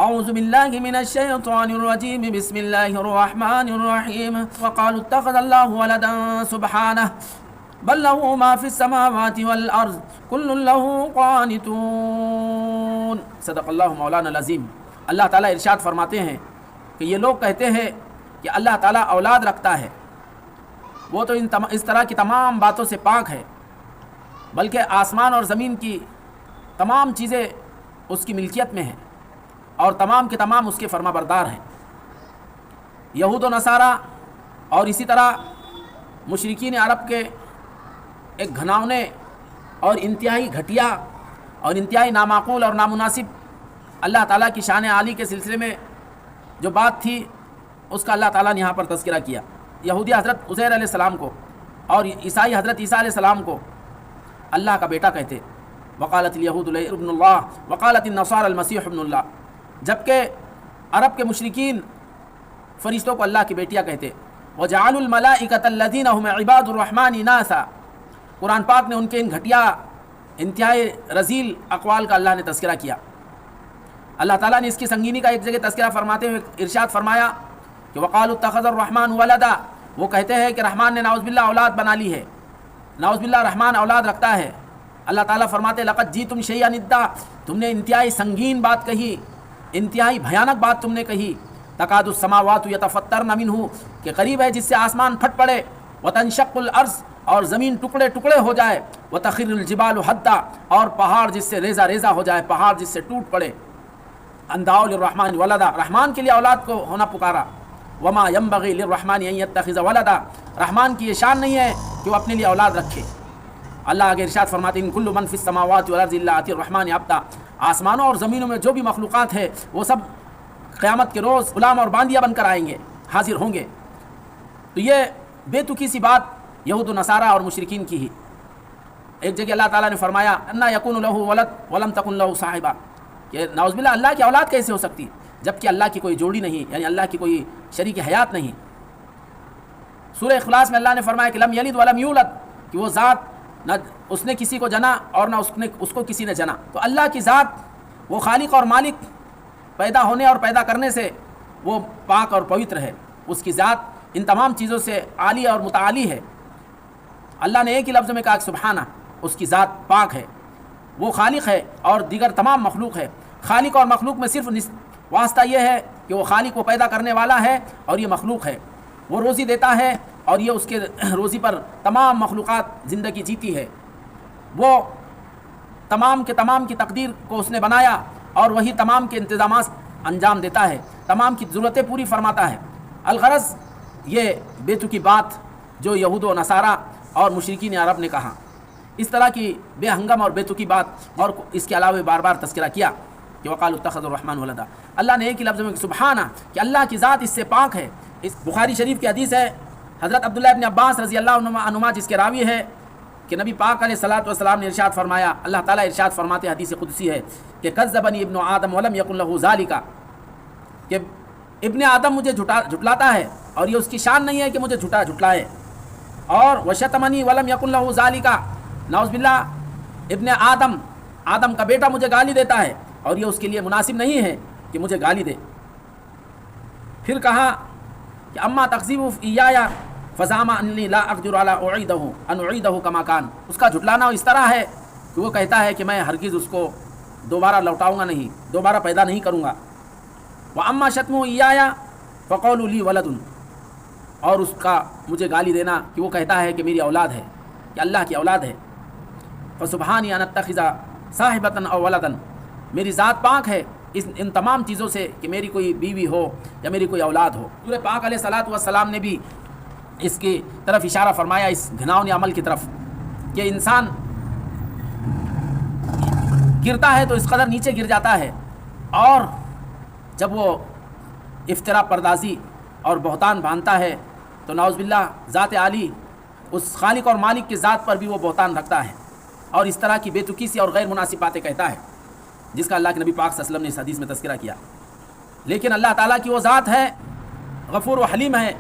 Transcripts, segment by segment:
اعوذ باللہ من الشیطان الرجیم بسم اللہ الرحمن الرحیم وقالوا اتخذ اللہ ولدا سبحانہ بل له ما في السماوات والارض كل له قانتون. صدق اللہ مولانا العظیم. اللہ تعالیٰ ارشاد فرماتے ہیں کہ یہ لوگ کہتے ہیں کہ اللہ تعالیٰ اولاد رکھتا ہے، وہ تو اس طرح کی تمام باتوں سے پاک ہے، بلکہ آسمان اور زمین کی تمام چیزیں اس کی ملکیت میں ہیں اور تمام کے تمام اس کے فرما بردار ہیں. یہود و نصارہ اور اسی طرح مشرکین عرب کے ایک گھناؤنے اور انتہائی گھٹیا اور انتہائی نامعقول اور نامناسب اللہ تعالیٰ کی شان عالی کے سلسلے میں جو بات تھی اس کا اللہ تعالیٰ نے یہاں پر تذکرہ کیا. یہودی حضرت عزیر علیہ السلام کو اور عیسائی حضرت عیسیٰ علیہ السلام کو اللہ کا بیٹا کہتے. وقالت الیہود ابن اللہ وقالت النصارى المسیح ابن اللہ. جبکہ عرب کے مشرکین فرشتوں کو اللہ کی بیٹیاں کہتے. وجعلوا الملائکۃ الذین هم عباد الرحمن اناثا. قرآن پاک نے ان کے ان گھٹیا انتہائی رذیل اقوال کا اللہ نے تذکرہ کیا. اللہ تعالیٰ نے اس کی سنگینی کا ایک جگہ تذکرہ فرماتے ہوئے ارشاد فرمایا کہ وقالوا اتخذ الرحمن ولدا. وہ کہتے ہیں کہ رحمان نے نعوذ باللہ اولاد بنا لی ہے، نعوذ باللہ رحمان اولاد رکھتا ہے. اللہ تعالیٰ فرماتے لقد جئتم شیئا ادا. تم نے انتہائی سنگین بات کہی، انتہائی بھیانک بات تم نے کہی. تکاد السماوات یتفطرن منہ، کہ قریب ہے جس سے آسمان پھٹ پڑے. وتنشق الارض، اور زمین ٹکڑے ٹکڑے ہو جائے. وتخر الجبال حدا، اور پہاڑ جس سے ریزہ ریزہ ہو جائے، پہاڑ جس سے ٹوٹ پڑے. ان دعوا للرحمن ولدا، رحمان کے لیے اولاد کو ہونا پکارا. وما ينبغي للرحمن ان يتخذ ولدا، رحمان کی یہ شان نہیں ہے کہ وہ اپنے لیے اولاد رکھے. اللہ آگے ارشاد فرماتے ہیں ان کل من فی السماوات والارض الا آتی الرحمن عبدا. آسمانوں اور زمینوں میں جو بھی مخلوقات ہے وہ سب قیامت کے روز غلام اور باندیا بن کر آئیں گے، حاضر ہوں گے. تو یہ بے تکی سی بات یہود و نصارہ اور مشرکین کی ہی. ایک جگہ اللہ تعالیٰ نے فرمایا انا یکون لہ ولد ولم تکن لہ صاحبہ، کہ نعوذ باللہ اللہ کی اولاد کیسے ہو سکتی جبکہ اللہ کی کوئی جوڑی نہیں، یعنی اللہ کی کوئی شریک حیات نہیں. سورہ اخلاص میں اللہ نے فرمایا کہ لم یلد ولم یولد، کہ وہ ذات نہ اس نے کسی کو جنا اور نہ اس کو کسی نے جنا. تو اللہ کی ذات وہ خالق اور مالک، پیدا ہونے اور پیدا کرنے سے وہ پاک اور پوتر ہے. اس کی ذات ان تمام چیزوں سے عالی اور متعالی ہے. اللہ نے ایک ہی لفظ میں کہا کہ سبحانہ، اس کی ذات پاک ہے. وہ خالق ہے اور دیگر تمام مخلوق ہے. خالق اور مخلوق میں صرف واسطہ یہ ہے کہ وہ خالق کو پیدا کرنے والا ہے اور یہ مخلوق ہے. وہ روزی دیتا ہے اور یہ اس کے روزی پر تمام مخلوقات زندگی جیتی ہے. وہ تمام کے تمام کی تقدیر کو اس نے بنایا اور وہی تمام کے انتظامات انجام دیتا ہے، تمام کی ضرورتیں پوری فرماتا ہے. الغرض یہ بے تکی بات جو یہود و نصارہ اور مشرکین عرب نے کہا، اس طرح کی بے ہنگم اور بے تکی بات، اور اس کے علاوہ بار بار تذکرہ کیا کہ وقالوا اتخذ الرحمن ولدا. اللہ نے ایک ہی لفظ میں سبحانہ، کہ اللہ کی ذات اس سے پاک ہے. اس بخاری شریف کی حدیث ہے، حضرت عبداللہ ابن عباس رضی اللہ عنہما جس کے راوی ہے کہ نبی پاک علیہ الصلوۃ والسلام نے ارشاد فرمایا، اللہ تعالیٰ ارشاد فرماتے حدیث قدسی ہے کہ کذبنی ابن آدم ولم یکن لہ ذالک، کہ ابن آدم مجھے جھٹلاتا ہے اور یہ اس کی شان نہیں ہے کہ مجھے جھٹلائے. اور وشتمنی ولم یکن لہ ذالک، نعوذ باللہ ابن آدم کا بیٹا مجھے گالی دیتا ہے اور یہ اس کے لیے مناسب نہیں ہے کہ مجھے گالی دے. پھر کہا کہ اما تکذیب ایایا فزعم انی لا اقدر علی اعیدہ کما کان. اس کا جھٹلانا اس طرح ہے کہ وہ کہتا ہے کہ میں ہرگز اس کو دوبارہ لوٹاؤں گا نہیں، دوبارہ پیدا نہیں کروں گا. واما شتم ایایا فقولوا لی ولد، اور اس کا مجھے گالی دینا کہ وہ کہتا ہے کہ میری اولاد ہے، کہ اللہ کی اولاد ہے. فسبحانی ان اتخذ صاحبۃ او ولدا، میری ذات پاک ہے ان تمام چیزوں سے کہ میری کوئی بیوی ہو یا میری کوئی اولاد ہو. حضور پاک علیہ الصلوۃ والسلام نے بھی اس کی طرف اشارہ فرمایا، اس گھناؤنے عمل کی طرف، کہ انسان گرتا ہے تو اس قدر نیچے گر جاتا ہے، اور جب وہ افتراء پردازی اور بہتان باندھتا ہے تو نعوذ باللہ ذات عالی اس خالق اور مالک کی ذات پر بھی وہ بہتان رکھتا ہے اور اس طرح کی بے تکی سی اور غیر مناسب باتیں کہتا ہے، جس کا اللہ کے نبی پاک صلی اللہ علیہ وسلم نے اس حدیث میں تذکرہ کیا. لیکن اللہ تعالیٰ کی وہ ذات ہے، غفور و حلیم ہے،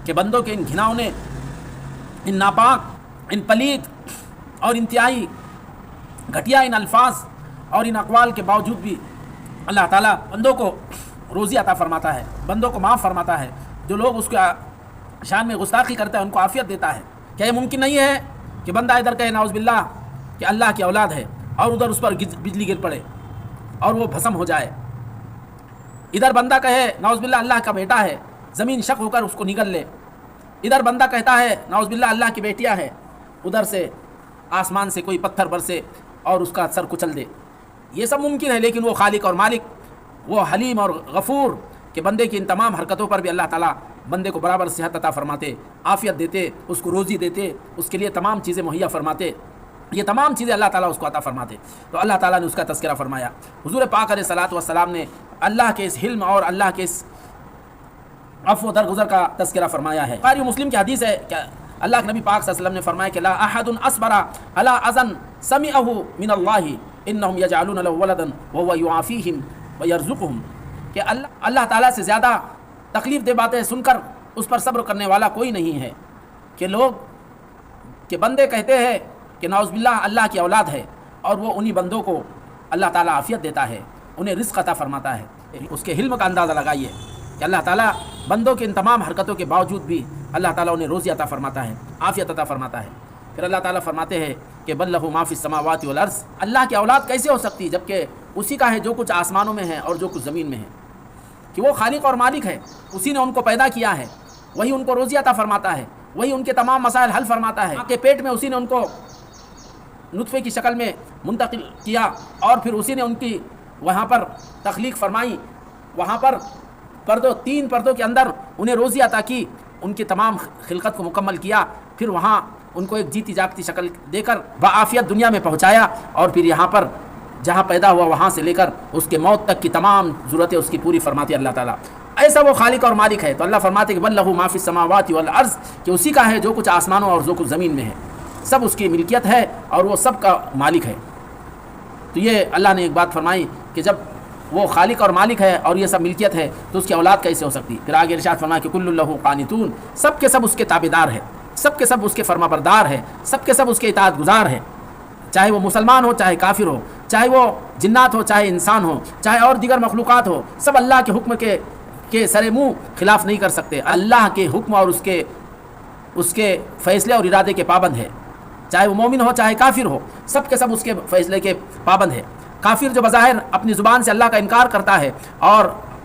کہ بندوں کے ان گھناؤنے، ان ناپاک، ان پلید اور انتہائی گھٹیا ان الفاظ اور ان اقوال کے باوجود بھی اللہ تعالیٰ بندوں کو روزی عطا فرماتا ہے، بندوں کو معاف فرماتا ہے، جو لوگ اس کا شان میں گستاخی کرتے ہیں ان کو عافیت دیتا ہے۔ کیا یہ ممکن نہیں ہے کہ بندہ ادھر کہے نعوذ باللہ کہ اللہ کی اولاد ہے اور ادھر اس پر بجلی گر پڑے اور وہ بھسم ہو جائے؟ ادھر بندہ کہے نعوذ باللہ اللہ کا بیٹا ہے، زمین شق ہو کر اس کو نگل لے، ادھر بندہ کہتا ہے نعوذ باللہ اللہ کی بیٹیاں ہے، ادھر سے آسمان سے کوئی پتھر برسے اور اس کا سر کچل دے۔ یہ سب ممکن ہے، لیکن وہ خالق اور مالک، وہ حلیم اور غفور کہ بندے کی ان تمام حرکتوں پر بھی اللہ تعالیٰ بندے کو برابر صحت عطا فرماتے، عافیت دیتے، اس کو روزی دیتے، اس کے لیے تمام چیزیں مہیا فرماتے، یہ تمام چیزیں اللہ تعالیٰ اس کو عطا فرماتے۔ تو اللہ تعالیٰ نے اس کا تذکرہ فرمایا۔ حضور پاک علیہ الصلوۃ والسلام نے اللہ کے اس حلم اور اللہ کے اس عفو و درگزر کا تذکرہ فرمایا ہے۔ بخاری مسلم کی حدیث ہے کہ اللہ کے نبی پاک صلی اللہ علیہ وسلم نے فرمایا کہ لا احد اصبر علی اذن سمعه من اللہ انهم یجعلون له ولدا وهو يعافيهم ويرزقهم، کہ اللہ تعالیٰ سے زیادہ تکلیف دہ باتیں سن کر اس پر صبر کرنے والا کوئی نہیں ہے، کہ لوگ کہ بندے کہتے ہیں کہ نعوذ باللہ اللہ کی اولاد ہے اور وہ انہی بندوں کو اللہ تعالیٰ عافیت دیتا ہے، انہیں رزق عطا فرماتا ہے۔ اس کے حلم کا اندازہ لگائیے کہ اللہ تعالیٰ بندوں کے ان تمام حرکتوں کے باوجود بھی اللہ تعالیٰ انہیں روزی عطا فرماتا ہے، عافیت عطا فرماتا ہے۔ پھر اللہ تعالیٰ فرماتے ہیں کہ بل لہ ما فی السماوات والارض، اللہ کی اولاد کیسے ہو سکتی جبکہ اسی کا ہے جو کچھ آسمانوں میں ہے اور جو کچھ زمین میں ہے، کہ وہ خالق اور مالک ہے، اسی نے ان کو پیدا کیا ہے، وہی ان کو روزی عطا فرماتا ہے، وہی ان کے تمام مسائل حل فرماتا ہے۔ کے پیٹ میں اسی نے ان کو نطفے کی شکل میں منتقل کیا اور پھر اسی نے ان کی وہاں پر تخلیق فرمائی، وہاں پر تین پردوں کے اندر انہیں روزی عطا کی، ان کی تمام خلقت کو مکمل کیا، پھر وہاں ان کو ایک جیتی جاگتی شکل دے کر بعافیت دنیا میں پہنچایا، اور پھر یہاں پر جہاں پیدا ہوا وہاں سے لے کر اس کے موت تک کی تمام ضرورتیں اس کی پوری فرماتی اللہ تعالیٰ۔ ایسا وہ خالق اور مالک ہے۔ تو اللہ فرماتے کہ بل لہ ما فی السماوات والارض، کہ اسی کا ہے جو کچھ آسمانوں اور جو کچھ زمین میں ہے، سب اس کی ملکیت ہے اور وہ سب کا مالک ہے۔ تو یہ اللہ نے ایک بات فرمائی کہ جب وہ خالق اور مالک ہے اور یہ سب ملکیت ہے تو اس کی اولاد کیسے ہو سکتی؟ پھر آگے ارشاد فرمایا کہ کل لہ قانتون، سب کے سب اس کے تابعدار ہے، سب کے سب اس کے فرما بردار ہے، سب کے سب اس کے اطاعت گزار ہے، چاہے وہ مسلمان ہو چاہے کافر ہو، چاہے وہ جنات ہو چاہے انسان ہو، چاہے اور دیگر مخلوقات ہو، سب اللہ کے حکم کے سرے منہ خلاف نہیں کر سکتے، اللہ کے حکم اور اس کے فیصلے اور ارادے کے پابند ہے، چاہے وہ مومن ہو چاہے کافر ہو، سب کے سب اس کے فیصلے کے پابند ہے۔ کافر جو بظاہر اپنی زبان سے اللہ کا انکار کرتا ہے اور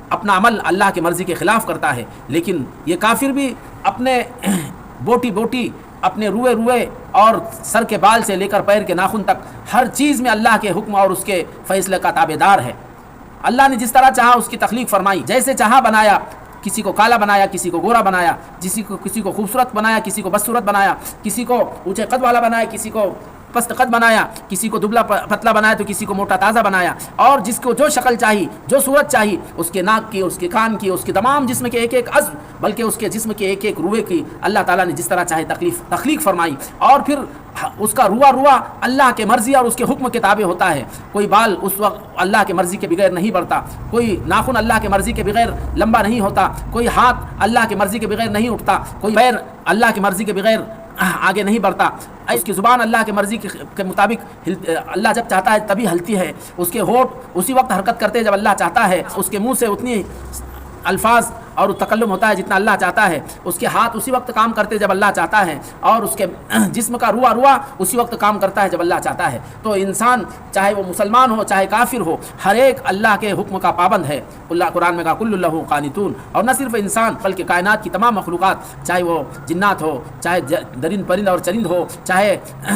اپنا عمل اللہ کی مرضی کے خلاف کرتا ہے، لیکن یہ کافر بھی اپنے بوٹی بوٹی، اپنے روئے روئے اور سر کے بال سے لے کر پیر کے ناخن تک ہر چیز میں اللہ کے حکم اور اس کے فیصلے کا تابعدار ہے۔ اللہ نے جس طرح چاہا اس کی تخلیق فرمائی، جیسے چاہا بنایا، کسی کو کالا بنایا، کسی کو گورا بنایا، کسی کو خوبصورت بنایا، کسی کو بدصورت بنایا، کسی کو اونچے قد والا بنایا، کسی کو پست قد بنایا، کسی کو دبلا پتلا بنایا تو کسی کو موٹا تازہ بنایا، اور جس کو جو شکل چاہی، جو صورت چاہی، اس کے ناک کی، اس کے کان کی، اس کے تمام جسم کے ایک ایک عضو، بلکہ اس کے جسم کے ایک ایک روئے کی اللہ تعالیٰ نے جس طرح چاہے تخلیق فرمائی، اور پھر اس کا روا اللہ کے مرضی اور اس کے حکم کے تابع ہوتا ہے۔ کوئی بال اس وقت اللہ کے مرضی کے بغیر نہیں بڑھتا، کوئی ناخن اللہ کے مرضی کے بغیر لمبا نہیں ہوتا، کوئی ہاتھ اللہ کے مرضی کے بغیر نہیں اٹھتا، کوئی پیر اللہ کی مرضی کے بغیر آگے نہیں بڑھتا، اس کی زبان اللہ کے مرضی کے مطابق اللہ جب چاہتا ہے تبھی ہلتی ہے، اس کے ہونٹ اسی وقت حرکت کرتے ہیں جب اللہ چاہتا ہے، اس کے منہ سے اتنی الفاظ اور تکلم ہوتا ہے جتنا اللہ چاہتا ہے، اس کے ہاتھ اسی وقت کام کرتے جب اللہ چاہتا ہے، اور اس کے جسم کا روا اسی وقت کام کرتا ہے جب اللہ چاہتا ہے۔ تو انسان چاہے وہ مسلمان ہو چاہے کافر ہو، ہر ایک اللہ کے حکم کا پابند ہے۔ اللہ قرآن میں کہا کل لہ قانتون، اور نہ صرف انسان بلکہ کائنات کی تمام مخلوقات، چاہے وہ جنات ہو، چاہے درند پرند اور چرند ہو، چاہے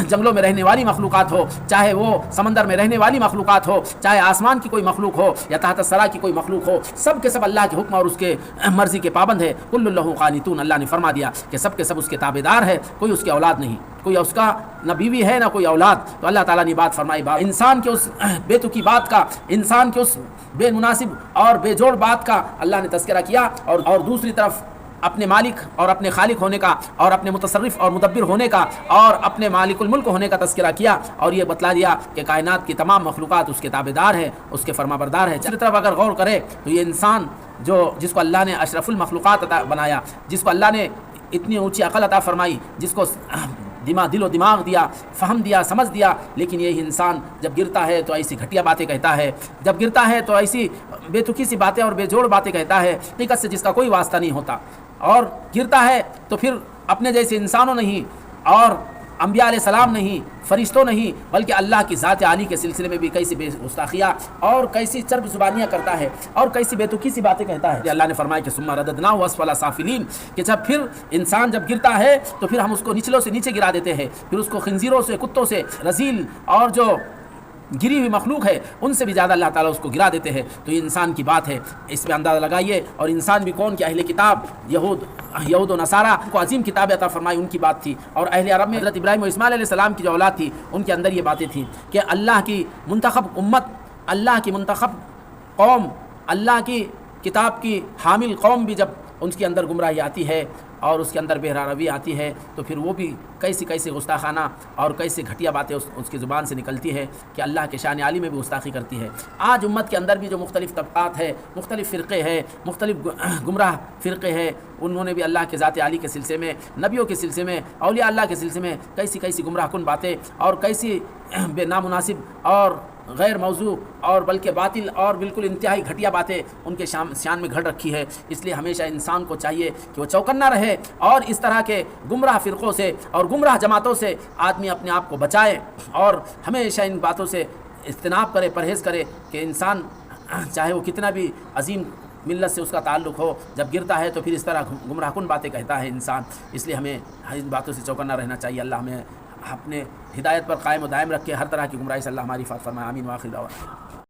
جنگلوں میں رہنے والی مخلوقات ہو، چاہے وہ سمندر میں رہنے والی مخلوقات ہو، چاہے آسمان کی کوئی مخلوق ہو یا تحت الثری کی کوئی مخلوق ہو، سب کے سب اللہ کے حکم اور اس کے مرضی کے پابند ہے۔ کل لہ قانتون، اللہ نے فرما دیا کہ سب کے سب اس کے تابعدار ہے، کوئی اس کی اولاد نہیں، کوئی اس کا نہ بیوی ہے نہ کوئی اولاد۔ تو اللہ تعالیٰ نے بات فرمائی، انسان کے اس بے تکی بات کا، انسان کے اس بے مناسب اور بے جوڑ بات کا اللہ نے تذکرہ کیا، اور دوسری طرف اپنے مالک اور اپنے خالق ہونے کا اور اپنے متصرف اور مدبر ہونے کا اور اپنے مالک الملک ہونے کا تذکرہ کیا، اور یہ بتلا دیا کہ کائنات کی تمام مخلوقات اس کے تابعدار ہے، اس کے فرما بردار ہے۔ دوسری طرف اگر غور کرے تو یہ انسان جس کو اللہ نے اشرف المخلوقات عطا بنایا، جس کو اللہ نے اتنی اونچی عقل عطا فرمائی، جس کو دل و دماغ دیا، فہم دیا، سمجھ دیا، لیکن یہی انسان جب گرتا ہے تو ایسی گھٹیا باتیں کہتا ہے، جب گرتا ہے تو ایسی بے تکی سی باتیں اور بے جوڑ باتیں کہتا ہے حقیقت سے جس کا کوئی واسطہ نہیں ہوتا، اور گرتا ہے تو پھر اپنے جیسے انسانوں نہیں اور انبیاء علیہ السلام نہیں، فرشتوں نہیں، بلکہ اللہ کی ذات عالی کے سلسلے میں بھی کیسی بے گستاخیاں اور کیسی چرب زبانیاں کرتا ہے اور کیسی بے تکی سی باتیں کہتا ہے۔ اللہ نے فرمایا کہ ثم رددناہ اسفل سافلین، کہ جب پھر انسان جب گرتا ہے تو پھر ہم اس کو نچلوں سے نیچے گرا دیتے ہیں، پھر اس کو خنزیروں سے، کتوں سے، رذیل اور جو گری ہوئی مخلوق ہے ان سے بھی زیادہ اللہ تعالیٰ اس کو گرا دیتے ہیں۔ تو یہ انسان کی بات ہے، اس پہ اندازہ لگائیے۔ اور انسان بھی کون کہ اہل کتاب یہود و نصارہ کو عظیم کتاب عطا فرمائی، ان کی بات تھی، اور اہل عرب میں حضرت ابراہیم و اسماعیل علیہ السلام کی جو اولاد تھی ان کے اندر یہ باتیں تھیں کہ اللہ کی منتخب امت، اللہ کی منتخب قوم، اللہ کی کتاب کی حامل قوم بھی جب ان کے اندر گمراہی آتی ہے اور اس کے اندر بہرا روی آتی ہے تو پھر وہ بھی کیسی گستاخانہ اور کیسی گھٹیا باتیں اس کی زبان سے نکلتی ہے کہ اللہ کے شان عالی میں بھی گستاخی کرتی ہے۔ آج امت کے اندر بھی جو مختلف طبقات ہے، مختلف فرقے ہیں، مختلف گمراہ فرقے ہیں، انہوں نے بھی اللہ کے ذات عالی کے سلسلے میں، نبیوں کے سلسلے میں، اولیاء اللہ کے سلسلے میں کیسی گمراہ کن باتیں اور کیسی بے نامناسب اور غیر موضوع اور بلکہ باطل اور بالکل انتہائی گھٹیا باتیں ان کے شان میں گھڑ رکھی ہے۔ اس لیے ہمیشہ انسان کو چاہیے کہ وہ چوکنا رہے اور اس طرح کے گمراہ فرقوں سے اور گمراہ جماعتوں سے آدمی اپنے آپ کو بچائے اور ہمیشہ ان باتوں سے اجتناب کرے، پرہیز کرے کہ انسان چاہے وہ کتنا بھی عظیم ملت سے اس کا تعلق ہو، جب گرتا ہے تو پھر اس طرح گمراہ کن باتیں کہتا ہے انسان۔ اس لیے ہمیں ان باتوں سے چوکنا رہنا چاہیے۔ اللہ ہمیں اپنے ہدایت پر قائم و دائم رکھ کے ہر طرح کی گمراہی سے اللہ ہماری حفاظت فرمائے۔ آمین۔ وآخر دعوانا